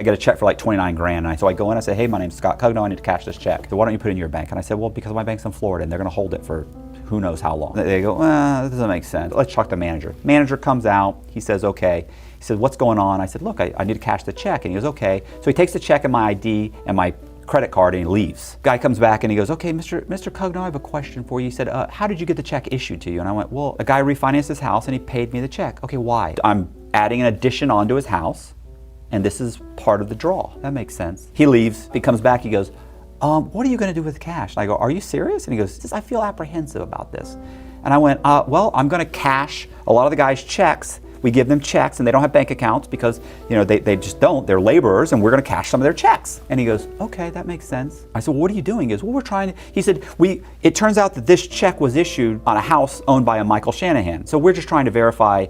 I get a check for like 29 grand. And so I go in, I say, hey, my name's Scott Cugno, I need to cash this check. So why don't you put it in your bank? And I said, well, because my bank's in Florida and they're gonna hold it for who knows how long. They go, that doesn't make sense. Let's talk to the manager. Manager comes out, he says, okay. He said, what's going on? I said, look, I need to cash the check. And he goes, okay. So he takes the check and my ID and my credit card and he leaves. Guy comes back and he goes, okay, Mr. Cugno, I have a question for you. He said, how did you get the check issued to you? And I went, well, a guy refinanced his house and he paid me the check. Okay, why? I'm adding an addition onto his house and this is part of the draw. That makes sense. He leaves, he comes back, he goes, what are you gonna do with cash? And I go, are you serious? And he goes, I feel apprehensive about this. And I went, well, I'm gonna cash a lot of the guys' checks. We give them checks and they don't have bank accounts because they just don't, they're laborers, and we're gonna cash some of their checks. And he goes, okay, that makes sense. I said, well, what are you doing? He goes, well, we're trying to, he said, it turns out that this check was issued on a house owned by a Michael Shanahan. So we're just trying to verify